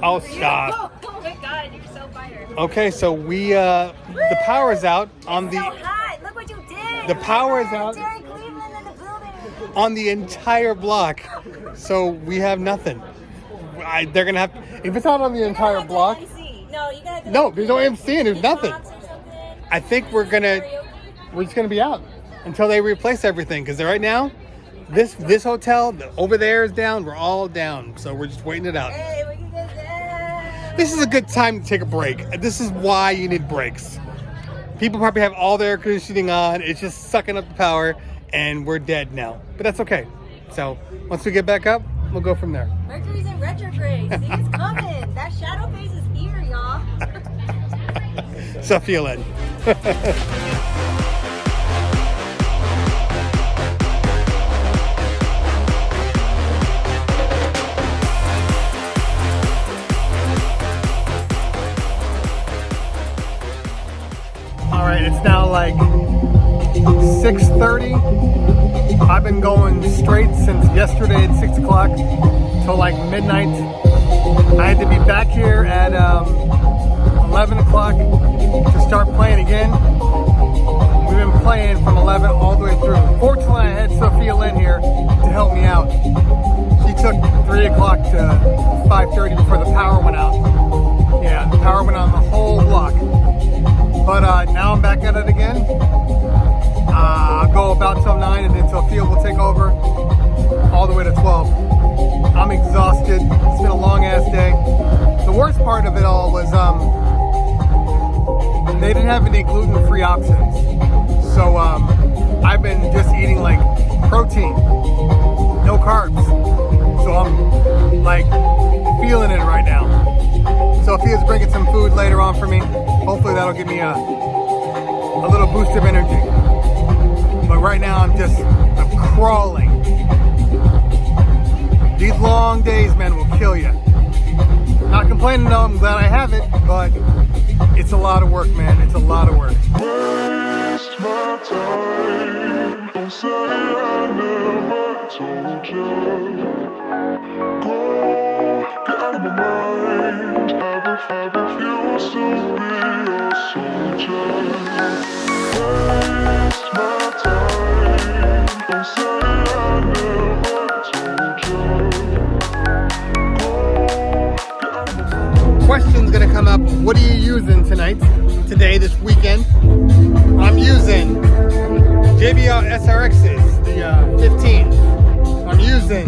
Oh, stop. Oh my God, you're so fired. Okay, so we, the power is out on It's so hot. Look what you did. the power is out Jerry Cleveland in the building. on the entire block. So we have nothing. They're gonna have, if it's out on the entire block, No, you gotta. no, there's no MC and there's nothing. Or something. I think we're just gonna be out until they replace everything. Because right now, this hotel over there is down. We're all down, so we're just waiting it out. Hey, we can get that. This is a good time to take a break. This is why you need breaks. People probably have all their air conditioning on. It's just sucking up the power, and we're dead now. But that's okay. So once we get back up, we'll go from there. Mercury's in retrograde. See, it's coming. That shadow phase is here, y'all. So feel it. All right, it's now like 6:30. I've been going straight since yesterday at 6 o'clock till like midnight. I had to be back here at 11 o'clock to start playing again. We've been playing from 11 all the way through. Fortunately, I had Sophia Lynn here to help me out. She took 3 o'clock to 5:30 before the power went out. Yeah, the power went on the whole block. But now I'm back at it again. I'll go about till 9 and then Sophia will take over all the way to 12. I'm exhausted. It's been a long ass day. The worst part of it all was they didn't have any gluten-free options. So I've been just eating like protein, no carbs. So I'm like feeling it right now. Sophia's bringing some food later on for me. Hopefully that'll give me a little boost of energy. But right now I'm crawling. These long days, man, will kill you. Not complaining though, I'm glad I have it, but it's a lot of work, man. It's a lot of work. Waste my time. Don't say I never told you. Go, get out of my mind. I refuse to be a soldier. Waste my time. Don't say I never told you. Go, get out of my mind. Question's gonna come up. What are you using tonight, today, this weekend? I'm using JBL SRXs, the 15. I'm using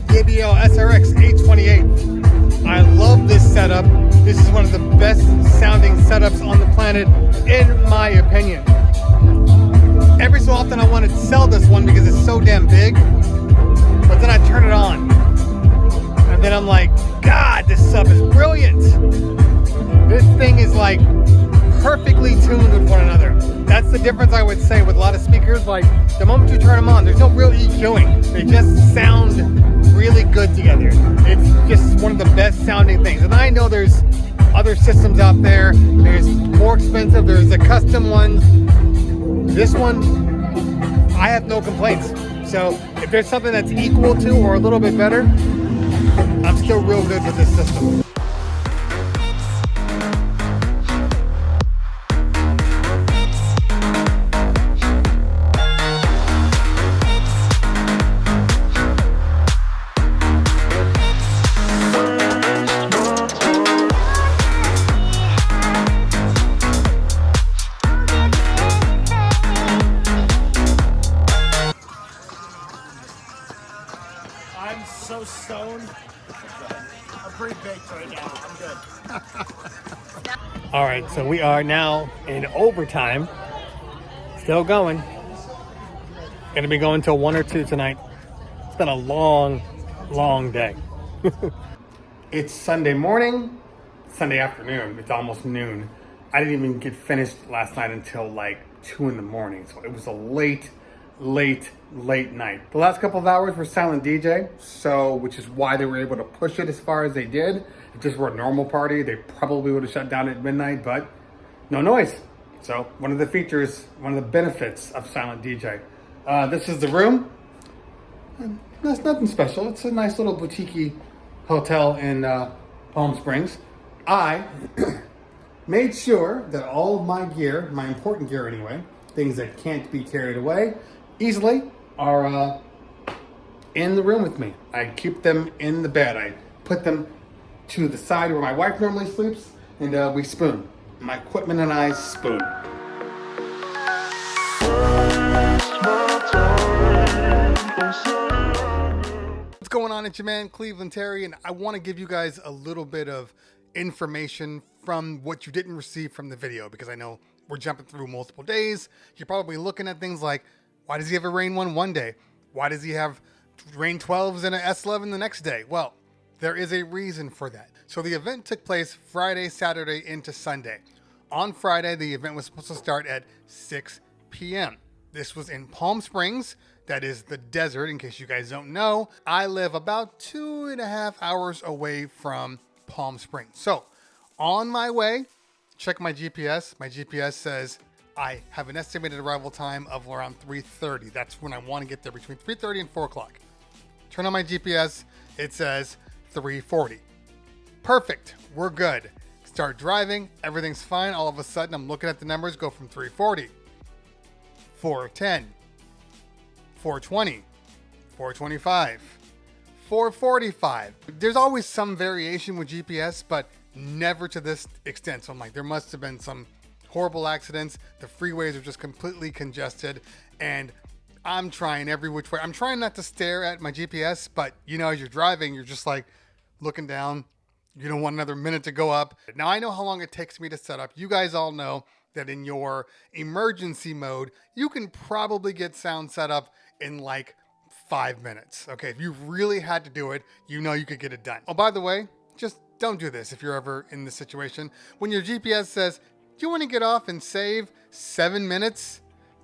JBL SRX 828. I love this setup. This is one of the best sounding setups on the planet, in my opinion. Every so often I want to sell this one because it's so damn big, but then I turn it on. And then I'm like, God, this sub is brilliant. This thing is like perfectly tuned with one another. That's the difference I would say with a lot of speakers. Like the moment you turn them on, there's no real EQing. They just sound really good together. It's just one of the best sounding things. And I know there's other systems out there. There's more expensive. There's the custom ones. This one, I have no complaints. So if there's something that's equal to or a little bit better, I'm still real good with this system. I'm so stoned. I'm pretty baked right now. I'm good. All right, so we are now in overtime. Still going. Gonna be going till 1 or 2 tonight. It's been a long, long day. It's Sunday morning, Sunday afternoon. It's almost noon. I didn't even get finished last night until like 2 in the morning. So it was a late night. The last couple of hours were silent DJ, which is why they were able to push it as far as they did. If this were a normal party, they probably would have shut down at midnight, but no noise. So one of the features, one of the benefits of silent DJ. This is the room. That's nothing special. It's a nice little boutique-y hotel in Palm Springs, I made sure that all of my gear, my important gear anyway, things that can't be carried away easily, are in the room with me. I keep them in the bed. I put them to the side where my wife normally sleeps, and we spoon. My equipment and I spoon. What's going on? It's your man Cleveland Terry, and I want to give you guys a little bit of information from what you didn't receive from the video, because I know we're jumping through multiple days. You're probably looking at things like, why does he have a Rane 1 one day? Why does he have Rane 12s and an S11 the next day? Well, there is a reason for that. So the event took place Friday, Saturday into Sunday. On Friday, the event was supposed to start at 6 p.m. This was in Palm Springs. That is the desert, in case you guys don't know. I live about 2.5 hours away from Palm Springs. So on my way, check my GPS. My GPS says I have an estimated arrival time of around 3:30. That's when I want to get there, between 3:30 and 4 o'clock. Turn on my GPS. It says 3:40. Perfect. We're good. Start driving. Everything's fine. All of a sudden, I'm looking at the numbers go from 3:40, 4:10, 4:20, 4:25, 4:45. There's always some variation with GPS, but never to this extent. So I'm like, there must have been some horrible accidents. The freeways are just completely congested, and I'm trying every which way. I'm trying not to stare at my GPS, but you know, as you're driving, you're just like looking down. You don't want another minute to go up. Now I know how long it takes me to set up. You guys all know that in your emergency mode, you can probably get sound set up in like 5 minutes. Okay, if you really had to do it, you know you could get it done. Oh, by the way, just don't do this if you're ever in this situation. When your GPS says, do you want to get off and save 7 minutes?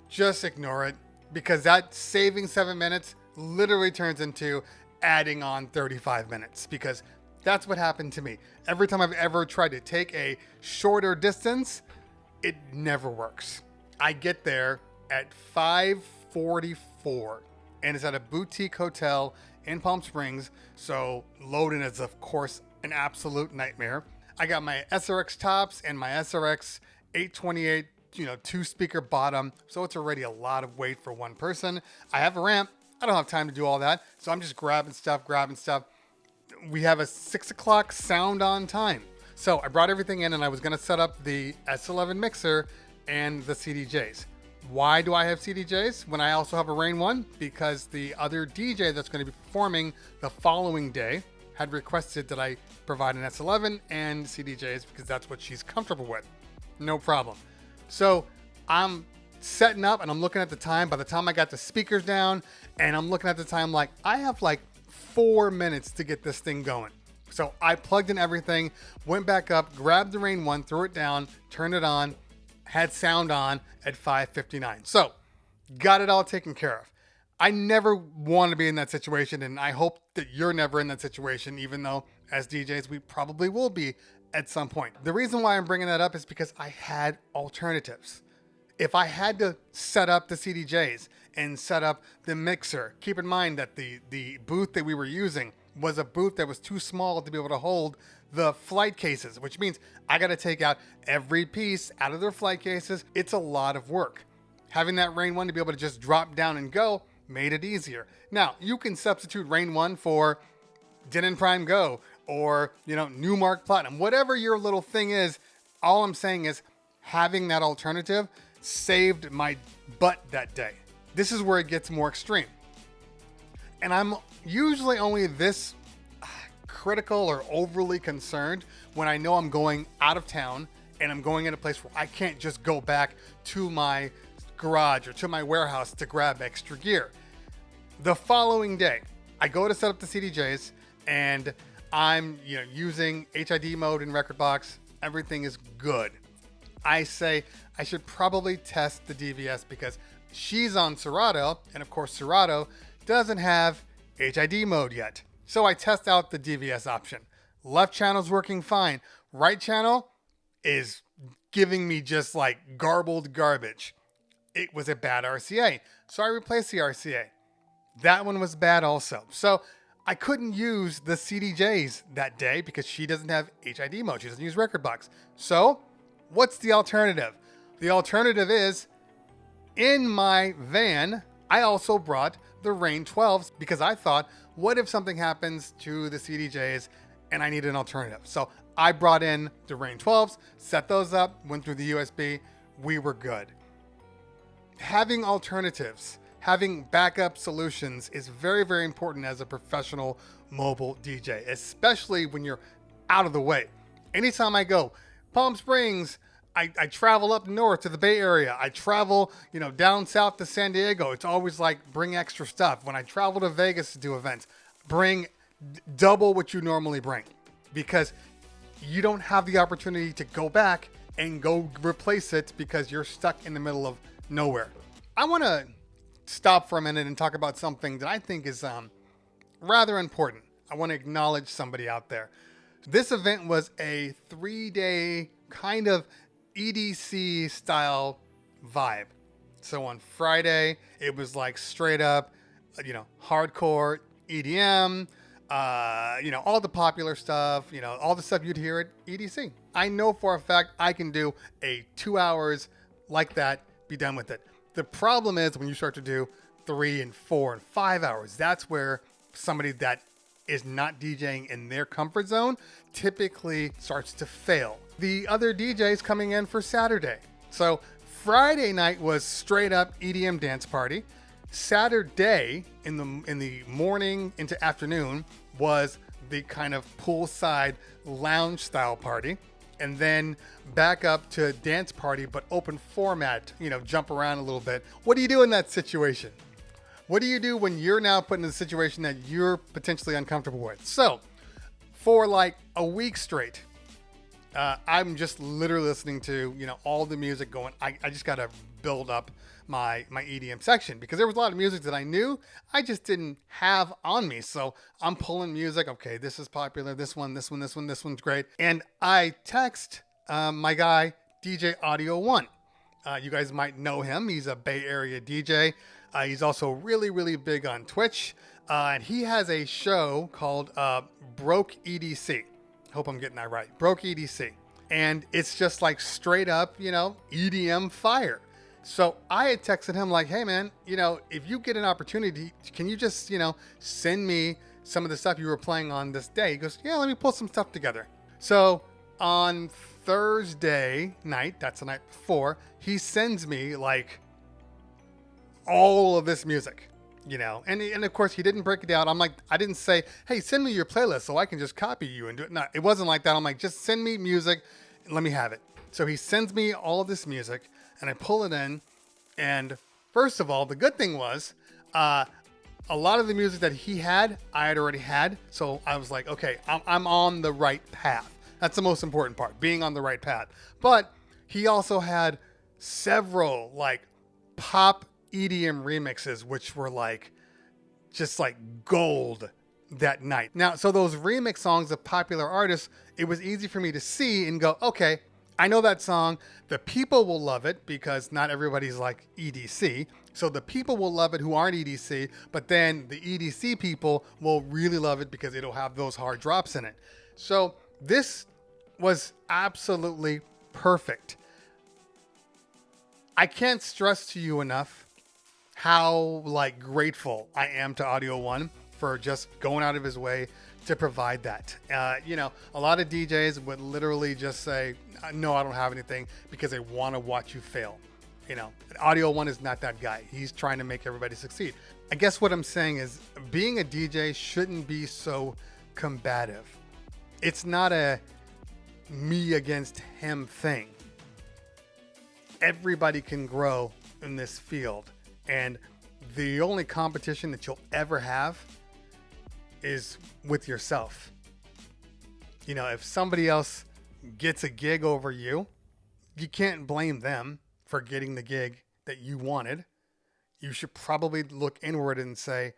Just ignore it, because that saving 7 minutes literally turns into adding on 35 minutes, because that's what happened to me. Every time I've ever tried to take a shorter distance, it never works. I get there at 5:44, and it's at a boutique hotel in Palm Springs, so loading is, of course, an absolute nightmare. I got my SRX tops and my SRX 828, 2-speaker bottom, so it's already a lot of weight for one person. I have a ramp. I don't have time to do all that, so I'm just grabbing stuff. We have a 6 o'clock sound on time. So I brought everything in, and I was going to set up the S11 mixer and the CDJs. Why do I have CDJs when I also have a Rane 1? Because the other DJ that's going to be performing the following day had requested that I provide an S11 and CDJs, because that's what she's comfortable with. No problem. So I'm setting up, and I'm looking at the time. By the time I got the speakers down, and I'm looking at the time, like, I have like 4 minutes to get this thing going. So I plugged in everything, went back up, grabbed the Rane 1, threw it down, turned it on, had sound on at 5:59. So got it all taken care of. I never want to be in that situation, and I hope that you're never in that situation, even though as DJs we probably will be at some point. The reason why I'm bringing that up is because I had alternatives. If I had to set up the CDJs and set up the mixer, keep in mind that the booth that we were using was a booth that was too small to be able to hold the flight cases, which means I got to take out every piece out of their flight cases. It's a lot of work. Having that Rane 1 to be able to just drop down and go made it easier. Now, you can substitute Rane 1 for Denon Prime Go or, Newmark Platinum, whatever your little thing is. All I'm saying is having that alternative saved my butt that day. This is where it gets more extreme. And I'm usually only this critical or overly concerned when I know I'm going out of town and I'm going in a place where I can't just go back to my garage or to my warehouse to grab extra gear. The following day, I go to set up the CDJs, and I'm using HID mode in Rekordbox. Everything is good. I say I should probably test the DVS, because she's on Serato, and of course Serato doesn't have HID mode yet. So I test out the DVS option. Left channel's working fine. Right channel is giving me just like garbled garbage. It was a bad RCA, so I replaced the RCA. That one was bad also. So I couldn't use the CDJs that day because she doesn't have HID mode. She doesn't use Rekordbox. So what's the alternative? The alternative is in my van, I also brought the Rane 12s because I thought, what if something happens to the CDJs and I need an alternative? So I brought in the Rane 12s, set those up, went through the USB. We were good. Having alternatives, having backup solutions is very, very important as a professional mobile DJ, especially when you're out of the way. Anytime I go Palm Springs, I travel up north to the Bay Area. I travel, down south to San Diego. It's always like bring extra stuff. When I travel to Vegas to do events, bring double what you normally bring because you don't have the opportunity to go back and go replace it because you're stuck in the middle of nowhere. I want to stop for a minute and talk about something that I think is rather important. I want to acknowledge somebody out there. This event was a 3-day kind of EDC style vibe. So on Friday, it was like straight up, hardcore EDM, all the popular stuff, all the stuff you'd hear at EDC. I know for a fact I can do a 2 hours like that, be done with it. The problem is when you start to do 3 and 4 and 5 hours, that's where somebody that is not DJing in their comfort zone typically starts to fail. The other DJs coming in for Saturday. So Friday night was straight up EDM dance party. Saturday in the morning into afternoon was the kind of poolside lounge style party. And then back up to a dance party, but open format, jump around a little bit. What do you do in that situation? What do you do when you're now put in a situation that you're potentially uncomfortable with? So for like a week straight, I'm just literally listening to, all the music going. I just got to build up my EDM section because there was a lot of music that I knew I just didn't have on me. So I'm pulling music. Okay, this is popular. This one's great. And I text my guy, DJ Audio One. You guys might know him. He's a Bay Area DJ. He's also really, really big on Twitch. And he has a show called Broke EDC. Hope I'm getting that right. Broke EDC. And it's just like straight up, EDM fire. So I had texted him like, hey man, if you get an opportunity, can you just, send me some of the stuff you were playing on this day? He goes, yeah, let me pull some stuff together. So on Thursday night, that's the night before, he sends me like all of this music, and of course he didn't break it down. I'm like, I didn't say, hey, send me your playlist so I can just copy you and do it. No, it wasn't like that. I'm like, just send me music and let me have it. So he sends me all of this music and I pull it in. And first of all, the good thing was, a lot of the music that he had, I had already had. So I was like, okay, I'm on the right path. That's the most important part, being on the right path. But he also had several like pop EDM remixes, which were like, just like gold that night. Now, so those remix songs of popular artists, it was easy for me to see and go, okay, I know that song. The people will love it because not everybody's like EDC. So the people will love it who aren't EDC, but then the EDC people will really love it because it'll have those hard drops in it. So this was absolutely perfect. I can't stress to you enough how like grateful I am to Audio One for just going out of his way to provide that. A lot of DJs would literally just say, no, I don't have anything because they want to watch you fail. Audio One is not that guy. He's trying to make everybody succeed. I guess what I'm saying is being a DJ shouldn't be so combative. It's not a me against him thing. Everybody can grow in this field. And the only competition that you'll ever have is with yourself. If somebody else gets a gig over you, you can't blame them for getting the gig that you wanted. You should probably look inward and say,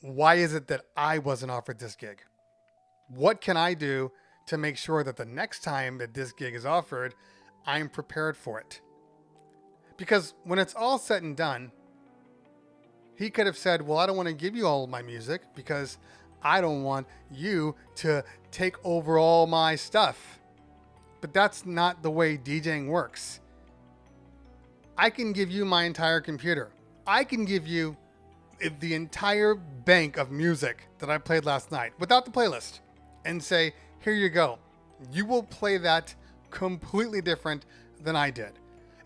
why is it that I wasn't offered this gig? What can I do to make sure that the next time that this gig is offered, I'm prepared for it? Because when it's all said and done, he could have said, well, I don't want to give you all of my music because I don't want you to take over all my stuff. But that's not the way DJing works. I can give you my entire computer. I can give you the entire bank of music that I played last night without the playlist and say, here you go. You will play that completely different than I did.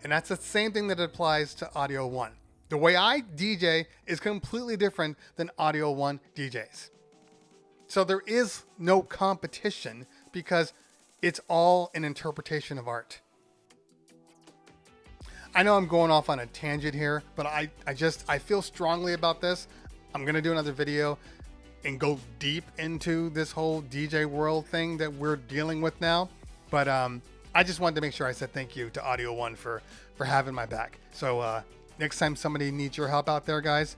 And that's the same thing that applies to Audio One. The way I DJ is completely different than Audio One DJs. So there is no competition because it's all an interpretation of art. I know I'm going off on a tangent here, but I feel strongly about this. I'm going to do another video and go deep into this whole DJ world thing that we're dealing with now. But I just wanted to make sure I said thank you to Audio One for having my back. So next time somebody needs your help out there, guys,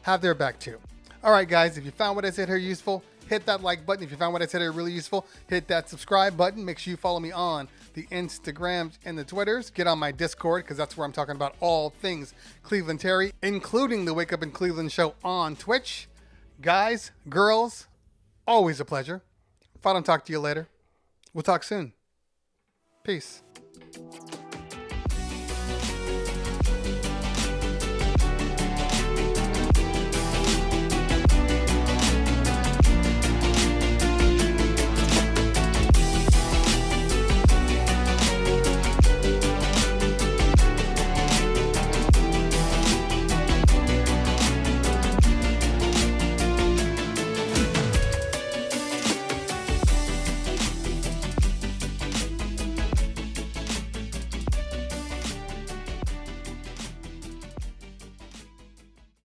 have their back too. All right, guys, if you found what I said here useful, hit that like button. If you found what I said here really useful, hit that subscribe button. Make sure you follow me on the Instagrams and the Twitters. Get on my Discord because that's where I'm talking about all things Cleveland Terry, including the Wake Up in Cleveland show on Twitch. Guys, girls, always a pleasure. If I don't talk to you later, we'll talk soon. Peace.